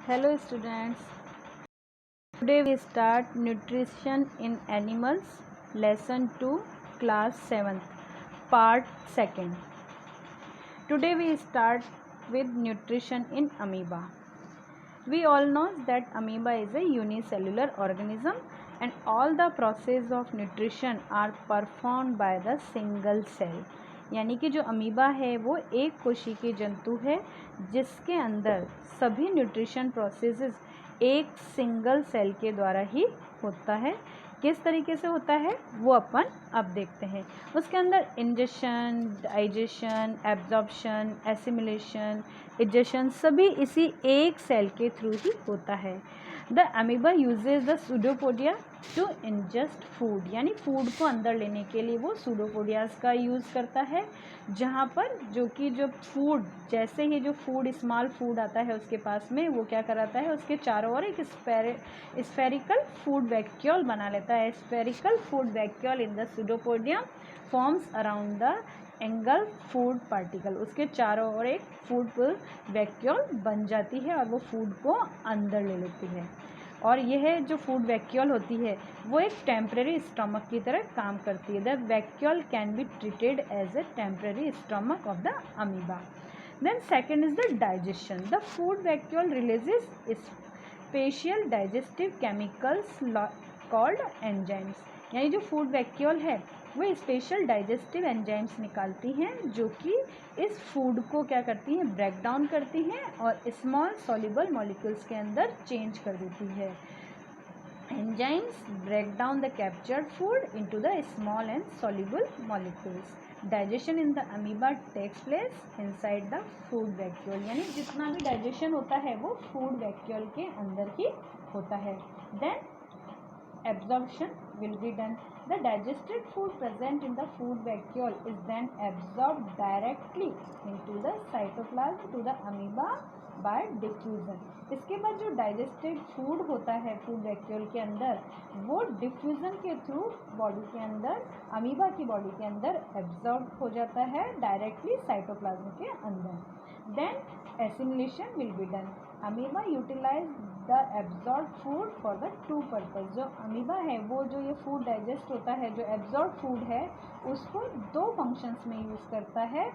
Hello students, today we start nutrition in animals lesson 2 class 7th part 2nd. Today we start with nutrition in amoeba. We all know that amoeba is a unicellular organism and all the process of nutrition are performed by the single cell. यानी कि जो amoeba है वो एक कोशिकीय जंतु है जिसके अंदर सभी न्यूट्रिशन प्रोसेसेस एक सिंगल सेल के द्वारा ही होता है। किस तरीके से होता है वो अपन अब देखते हैं। उसके अंदर ingestion, digestion, absorption, assimilation, egestion सभी इसी एक सेल के थ्रू ही होता है। The amoeba uses the pseudopodia to ingest food, यानी फूड को अंदर लेने के लिए वो सूडोपोडियाज का यूज़ करता है, जहाँ पर जो फूड जैसे ही जो फूड स्मॉल फूड आता है उसके पास में वो क्या कराता है, उसके चारों ओर एक स्फेरिकल फूड वैक्यूल बना लेता है। Spherical food vacuole in the pseudopodium forms around the angle food particle, उसके चारों ओर एक फूड वैक्यूल बन जाती है और वो फूड को अंदर ले लेती है। और यह जो फूड वैक्यूल होती है वो एक टेम्परेरी स्टमक की तरह काम करती है। The vacuole can be treated as a temporary stomach of the amoeba. Then second is the digestion. The food vacuole releases special digestive chemicals called enzymes, यानी जो फूड वैक्यूल है वो स्पेशल डाइजेस्टिव एंजाइम्स निकालती हैं जो कि इस food को क्या करती हैं, ब्रेक डाउन करती हैं और स्मॉल सॉल्युबल मॉलिक्यूल्स के अंदर चेंज कर देती है। Enzymes break down the captured food into the small and soluble molecules. Digestion in the amoeba takes place inside the food vacuole, यानी जितना भी डाइजेशन होता है वो फूड वैक्यूल के अंदर ही होता है। Then absorption will be done. The digested food present in the food vacuole is then absorbed directly into the cytoplasm to the amoeba by diffusion. इसके बाद जो डाइजेस्टेड फूड होता है फूड वैक्यूल के अंदर वो डिफ्यूज़न के थ्रू बॉडी के अंदर अमीबा की बॉडी के अंदर एब्जॉर्ब हो जाता है डायरेक्टली साइटोप्लाज्म के अंदर। Then assimilation will be done. Amoeba utilize the absorb food for the two purpose. जो अमीबा है वो जो ये फूड डाइजेस्ट होता है, जो एब्जॉर्ब फूड है उसको दो फंक्शंस में यूज़ करता है,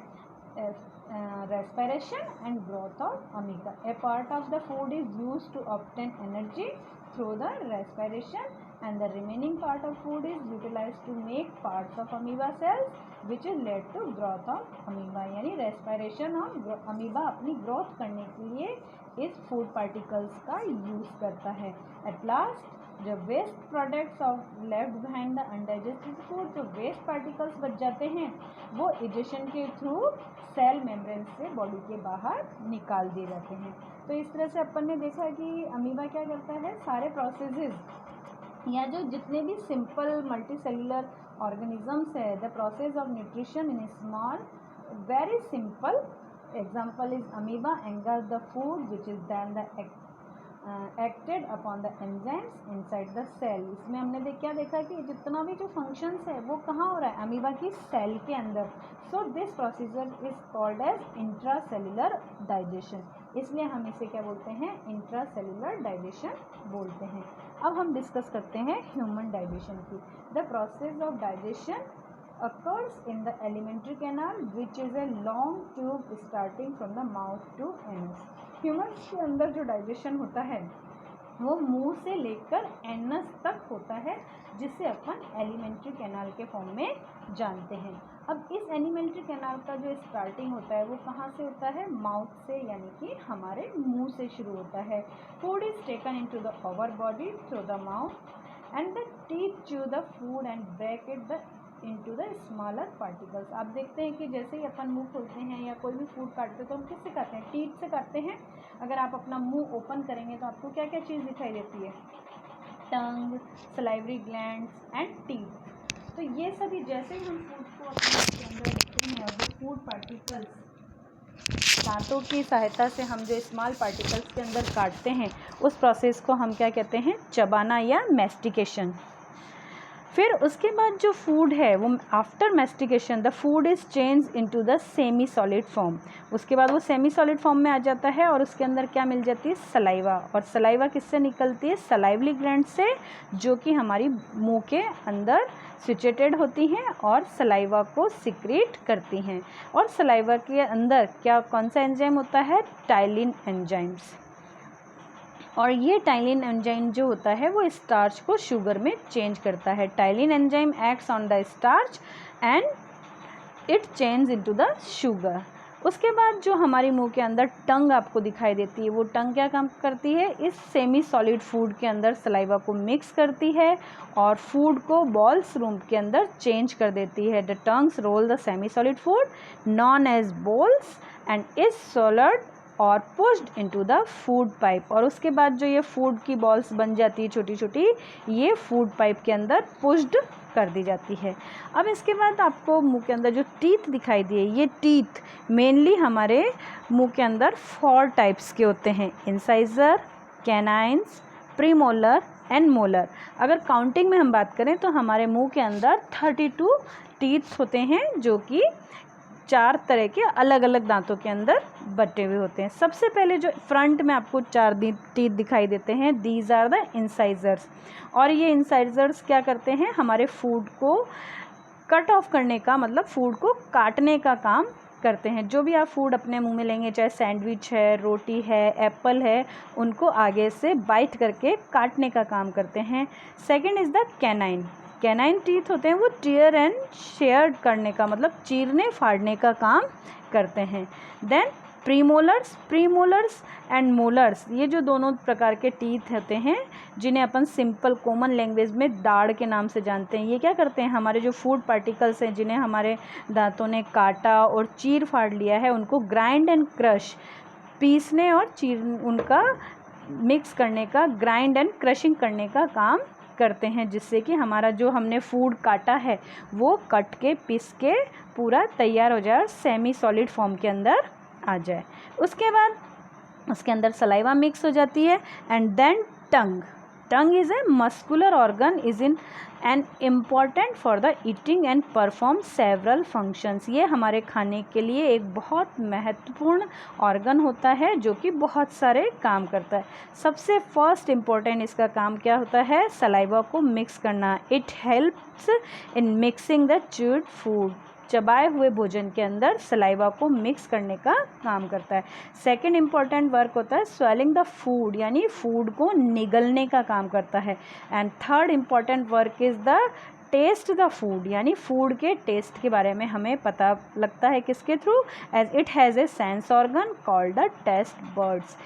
respiration and growth of amoeba. A part of the food is used to obtain energy through the respiration and the remaining part of food is utilized to make parts of amoeba cells which is led to growth of amoeba. यानी respiration और amoeba अपनी growth करने के लिए इस food particles का use करता है। At last जो waste products of left behind the undigested food, जो वेस्ट पार्टिकल्स बच जाते हैं वो इजेशन के थ्रू सेल मेम्ब्रेन से बॉडी के बाहर निकाल दिए जाते हैं। तो इस तरह से अपन ने देखा कि अमीबा क्या करता है, सारे प्रोसेसेस या जो जितने भी सिंपल मल्टी सेलुलर ऑर्गेनिजम्स है, the process of nutrition in small very simple example is amoeba engulfs the food which is then the acted upon the enzymes inside the cell. इसमें हमने क्या देखा कि जितना भी जो फंक्शंस है वो कहाँ हो रहा है, अमीबा की सेल के अंदर। So this procedure is called as intra cellular digestion, इसलिए हम इसे क्या बोलते हैं, इंट्रा सेलुलर डाइजेशन बोलते हैं। अब हम डिस्कस करते हैं ह्यूमन डाइजेशन की। The process of digestion occurs in the alimentary canal which is a long tube starting from the mouth to anus. Humans के अंदर जो डाइजेशन होता है वो मुंह से लेकर एनस तक होता है, जिसे अपन एलिमेंट्री कैनाल के फॉर्म में जानते हैं। अब इस एलिमेंट्री कैनाल का जो स्टार्टिंग होता है वो कहाँ से होता है, माउथ से, यानी कि हमारे मुंह से शुरू होता है। Food is taken into the our body through the mouth and the teeth chew the food and break it the into the smaller particles. आप देखते हैं कि जैसे ही अपन मुंह खोलते हैं या कोई भी फूड काटते हैं तो हम किससे काटते हैं, टीथ से काटते हैं। अगर आप अपना मुंह ओपन करेंगे तो आपको क्या क्या चीज़ दिखाई देती है, टंग, सलाइवरी ग्लैंड्स एंड टीथ। तो ये सभी जैसे ही हम फूड को अपने के अंदर रखते हैं और वो फूड पार्टिकल्स दांतों की सहायता से हम जो स्मॉल पार्टिकल्स के अंदर काटते हैं उस प्रोसेस को हम क्या कहते हैं, चबाना या मैस्टिकेशन। फिर उसके बाद जो फूड है वो after mastication the food is change into the semi solid form. उसके बाद वो सेमी सॉलिड फॉर्म में आ जाता है और उसके अंदर क्या मिल जाती है, सलाइवा। और सलाइवा किससे निकलती है, सलाइवली ग्लैंड से, जो कि हमारी मुंह के अंदर सिचुएटेड होती हैं और सलाइवा को सिक्रीट करती हैं। और सलाइवा के अंदर क्या, कौन सा एंजाइम होता है, टाइलिन एंजाइम्स। और ये टाइलिन एंजाइम जो होता है वो स्टार्च को शुगर में चेंज करता है। Ptyalin enzyme acts on the starch and it change into the sugar. उसके बाद जो हमारे मुंह के अंदर टंग आपको दिखाई देती है, वो टंग क्या काम करती है, इस सेमी सॉलिड फूड के अंदर सलाइवा को मिक्स करती है और फूड को बॉल्स रूम के अंदर चेंज कर देती है। The tongues roll the semi solid food non age balls and is swallowed और pushed into the food pipe. और उसके बाद जो ये फूड की बॉल्स बन जाती है छोटी छोटी, ये फूड पाइप के अंदर पुश्ड कर दी जाती है। अब इसके बाद आपको मुंह के अंदर जो टीथ दिखाई दिए, ये टीथ मेनली हमारे मुंह के अंदर 4 टाइप्स के होते हैं, incisor, canines, premolar and molar. अगर काउंटिंग में हम बात करें तो हमारे मुंह के अंदर 32 टीथ होते हैं, जो कि 4 तरह के अलग अलग दांतों के अंदर बटे हुए होते हैं। सबसे पहले जो फ्रंट में आपको 4 टीथ दिखाई देते हैं, दीज आर द इंसाइजर्स। और ये इंसाइजर्स क्या करते हैं, हमारे फूड को कट ऑफ करने का, मतलब फूड को काटने का काम करते हैं। जो भी आप फूड अपने मुंह में लेंगे, चाहे सैंडविच है, रोटी है, एप्पल है, उनको आगे से बाइट करके काटने का काम करते हैं। Second is the canine. Canine teeth होते हैं वो टीयर एंड शेयर करने का, मतलब चीरने फाड़ने का काम करते हैं। देन प्रीमोलर्स एंड मोलर्स, ये जो दोनों प्रकार के टीथ होते हैं, जिन्हें अपन सिंपल कॉमन लैंग्वेज में दाढ़ के नाम से जानते हैं, ये क्या करते हैं, हमारे जो फूड पार्टिकल्स हैं जिन्हें हमारे दांतों ने काटा और चीर फाड़ लिया है, उनको ग्राइंड एंड क्रश, पीसने और उनका मिक्स करने का, ग्राइंड एंड क्रशिंग करने का काम करते हैं, जिससे कि हमारा जो हमने फूड काटा है वो कट के पिस के पूरा तैयार हो जाए, सेमी सॉलिड फॉर्म के अंदर आ जाए। उसके बाद उसके अंदर सलाइवा मिक्स हो जाती है। And then tongue is a muscular organ, is in and important for the eating and perform several functions. ये हमारे खाने के लिए एक बहुत महत्वपूर्ण ऑर्गन होता है, जो कि बहुत सारे काम करता है। सबसे फर्स्ट इम्पॉर्टेंट इसका काम क्या होता है, सलाइवा को मिक्स करना। It helps in mixing the chewed food. चबाए हुए भोजन के अंदर सलाइवा को मिक्स करने का काम करता है। सेकेंड इम्पॉर्टेंट वर्क होता है स्वेलिंग द फूड, यानी फूड को निगलने का काम करता है। And third important work is the taste the food, यानी फूड के टेस्ट के बारे में हमें पता लगता है किसके through, as it has a sense organ called the taste birds.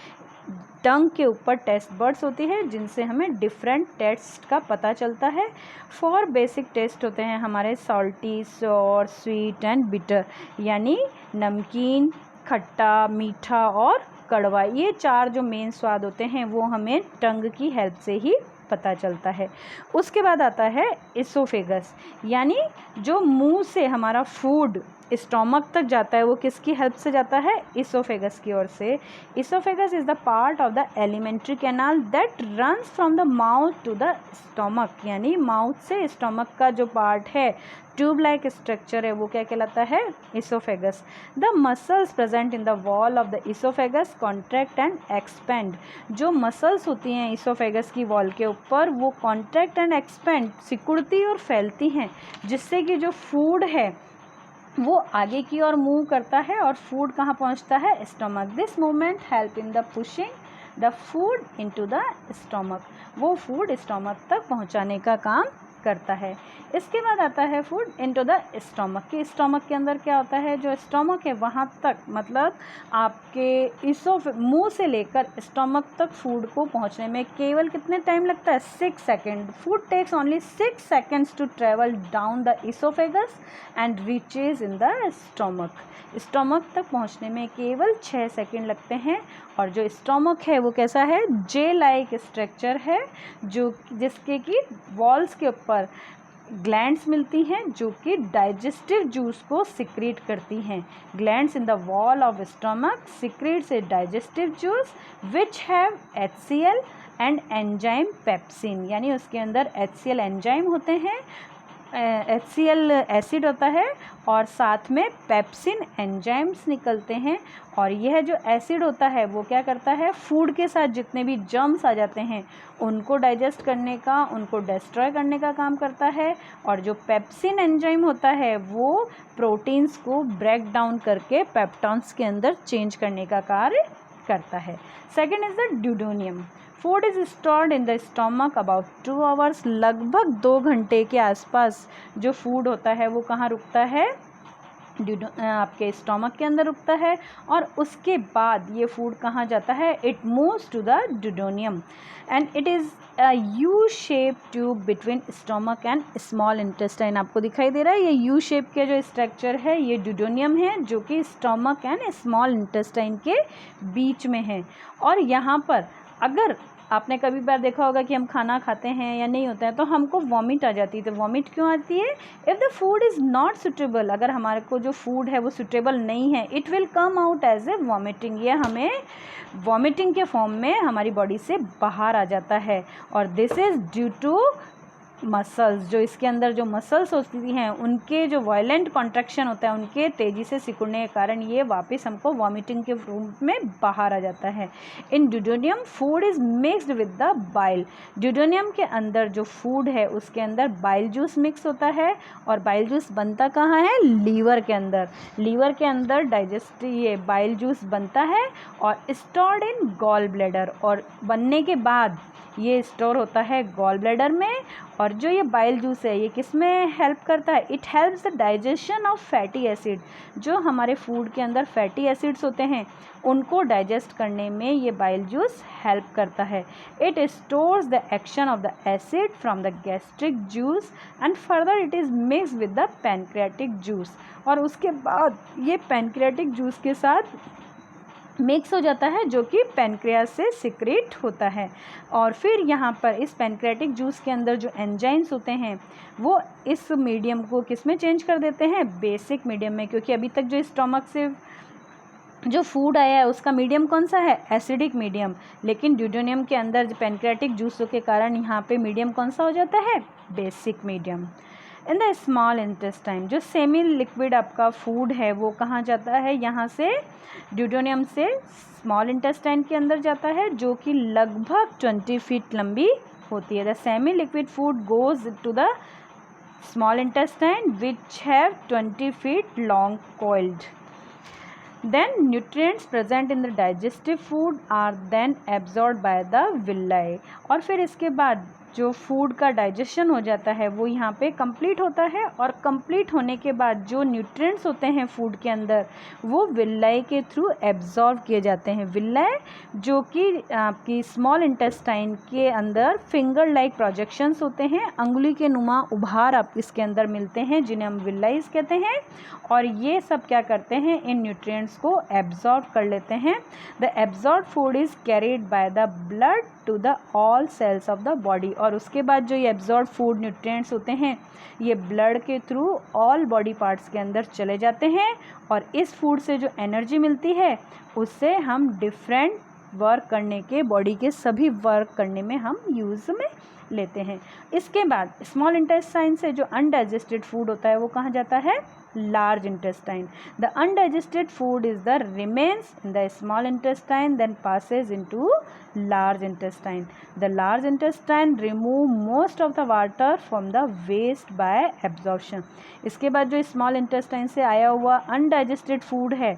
Tongue के ऊपर टेस्ट बर्ड्स होती है, जिनसे हमें डिफरेंट टेस्ट का पता चलता है। 4 बेसिक टेस्ट होते हैं हमारे, salty, sour, sweet and bitter, यानी नमकीन, खट्टा, मीठा और कड़वा। ये 4 जो मेन स्वाद होते हैं वो हमें टंग की हेल्प से ही पता चलता है। उसके बाद आता है इसोफेगस, यानी जो मुंह से हमारा फूड स्टोमक तक जाता है वो किसकी हेल्प से जाता है, इसोफेगस की ओर से। Oesophagus is the part of the alimentary canal that runs from the mouth to the stomach, यानी माउथ से स्टोमक का जो पार्ट है, ट्यूब लाइक स्ट्रक्चर है, वो क्या कहलाता है, oesophagus. The muscles present in the wall of the oesophagus contract and expand. जो मसल्स होती हैं इसोफेगस की वॉल के ऊपर, वो कॉन्ट्रैक्ट एंड एक्सपेंड, सिकुड़ती और फैलती हैं, जिससे कि जो फूड है वो आगे की ओर मूव करता है और फूड कहाँ पहुँचता है, stomach. This movement help in the pushing the food into the stomach. वो फूड स्टोमक तक पहुँचाने का काम करता है। इसके बाद आता है फूड इनटू द स्टोमक। कि स्टोमक के अंदर क्या होता है, जो स्टोमक है वहाँ तक, मतलब आपके मुंह से लेकर स्टोमक तक फूड को पहुँचने में केवल कितने टाइम लगता है, 6 second. Food takes only 6 seconds to travel down the oesophagus and reaches in the stomach. Stomach तक पहुँचने में केवल 6 सेकेंड लगते हैं। और जो स्टोमक है वो कैसा है, जे लाइक स्ट्रक्चर है, जो जिसके कि वॉल्स के ऊपर ग्लैंड्स मिलती हैं, जो कि डाइजेस्टिव जूस को सिक्रीट करती हैं। Glands in the wall of stomach secretes A digestive juice which have HCl and enzyme pepsin, यानी उसके अंदर HCl एंजाइम होते हैं, HCl एसिड होता है और साथ में पेप्सिन एंजाइम्स निकलते हैं। और यह जो एसिड होता है वो क्या करता है, फूड के साथ जितने भी जर्म्स आ जाते हैं उनको डाइजेस्ट करने का, उनको डिस्ट्रॉय करने का काम करता है। और जो पेप्सिन एंजाइम होता है वो प्रोटीन्स को ब्रेक डाउन करके पेप्टॉन्स के अंदर चेंज करने का कार्य करता है। Second is the duodenum. Food is stored in the stomach about 2 hours, लगभग 2 घंटे के आसपास जो फूड होता है वो कहाँ रुकता है, आपके स्टोमक के अंदर रुकता है। और उसके बाद ये फूड कहाँ जाता है, it moves to the duodenum and it is U shape tube between stomach and small intestine. आपको दिखाई दे रहा है ये यू शेप के जो स्ट्रक्चर है ये ड्यूडेनियम है, जो कि स्टोमक एंड स्मॉल इंटेस्टाइन के बीच में है। और यहाँ पर अगर आपने कभी बार देखा होगा कि हम खाना खाते हैं या नहीं होता है तो हमको वॉमिट आ जाती है। तो वॉमिट क्यों आती है, if the food is not suitable, अगर हमारे को जो फूड है वो सुटेबल नहीं है, it will come out as a vomiting, ये हमें वॉमिटिंग के फॉर्म में हमारी बॉडी से बाहर आ जाता है। और this is due to muscles, जो इसके अंदर जो मसल्स होती हैं उनके जो वायलेंट कॉन्ट्रैक्शन होता है, उनके तेज़ी से सिकुड़ने के कारण ये वापस हमको वॉमिटिंग के रूप में बाहर आ जाता है। In duodenum food is mixed with the bile. Duodenum के अंदर जो फूड है उसके अंदर बाइल जूस मिक्स होता है। और बाइल जूस बनता कहाँ है, लीवर के अंदर। लीवर के अंदर डाइजेस्ट ये बाइल जूस बनता है और स्टोर्ड इन गॉल ब्लैडर, और बनने के बाद ये स्टोर होता है गॉल ब्लैडर में। और जो ये बाइल जूस है ये किस में हेल्प करता है, it helps the digestion of fatty acid. जो हमारे फूड के अंदर फैटी एसिड्स होते हैं उनको डाइजेस्ट करने में ये बाइल जूस हेल्प करता है। It stores the action of the acid from the gastric juice and further it is mix with the pancreatic juice. और उसके बाद ये पैनक्रियाटिक जूस के साथ मिक्स हो जाता है जो कि पैनक्रियास से सिक्रेट होता है। और फिर यहाँ पर इस पैनक्रियाटिक जूस के अंदर जो एंजाइम्स होते हैं वो इस मीडियम को किस में चेंज कर देते हैं, बेसिक मीडियम में, क्योंकि अभी तक जो स्टोमक से जो फूड आया है उसका मीडियम कौन सा है, एसिडिक मीडियम। लेकिन ड्यूडेनियम के अंदर पैनक्रियाटिक जूसों के कारण यहाँ पे मीडियम कौन सा हो जाता है, basic medium. In the small intestine जो सेमी लिक्विड आपका फूड है वो कहाँ जाता है, यहाँ से ड्यूडेनियम से स्मॉल इंटेस्टाइन के अंदर जाता है, जो कि लगभग 20 फीट लंबी होती है। The semi liquid food goes to the small intestine which have 20 feet long coiled. Then nutrients present in the digestive food are then absorbed by the villi। और फिर इसके बाद जो फूड का डाइजेशन हो जाता है वो यहाँ पे कंप्लीट होता है। और कंप्लीट होने के बाद जो न्यूट्रिएंट्स होते हैं फूड के अंदर वो विल्लाई के थ्रू एब्जॉर्ब किए जाते हैं। विल्लाई जो कि आपकी स्मॉल इंटेस्टाइन के अंदर फिंगर लाइक प्रोजेक्शंस होते हैं, अंगुली के नुमा उभार आप इसके अंदर मिलते हैं जिन्हें हम विल्लाइज कहते हैं। और ये सब क्या करते हैं, इन न्यूट्रिएंट्स को एब्जॉर्ब कर लेते हैं। The absorb food is carried by the blood to the all cells of the body. और उसके बाद जो ये एब्जॉर्ब फूड न्यूट्रिएंट्स होते हैं ये ब्लड के थ्रू ऑल बॉडी पार्ट्स के अंदर चले जाते हैं। और इस फूड से जो एनर्जी मिलती है उससे हम डिफरेंट वर्क करने के, बॉडी के सभी वर्क करने में हम यूज़ में लेते हैं। इसके बाद स्मॉल इंटेस्टाइन से जो अनडाइजेस्टेड फूड होता है वो कहाँ जाता है, large intestine। The undigested food is the remains in the small intestine then passes into large intestine। The large intestine remove most of the water from the waste by absorption। इसके बाद जो small intestine से आया हुआ undigested food है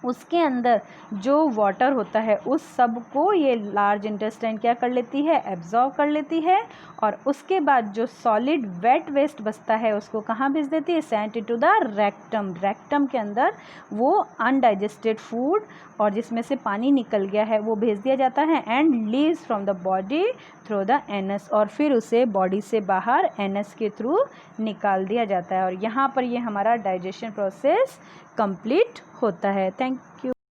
उसके अंदर जो वाटर होता है उस सब को ये लार्ज इंटेस्टाइन क्या कर लेती है, एब्जॉर्ब कर लेती है। और उसके बाद जो सॉलिड वेट वेस्ट बचता है उसको कहाँ भेज देती है, sent into the rectum. Rectum के अंदर वो अनडाइजेस्टेड फूड और जिसमें से पानी निकल गया है वो भेज दिया जाता है and leaves from the body through the anus. और फिर उसे बॉडी से बाहर एनस के थ्रू निकाल दिया जाता है। और यहाँ पर ये हमारा डाइजेशन प्रोसेस कंप्लीट होता है। Thank you.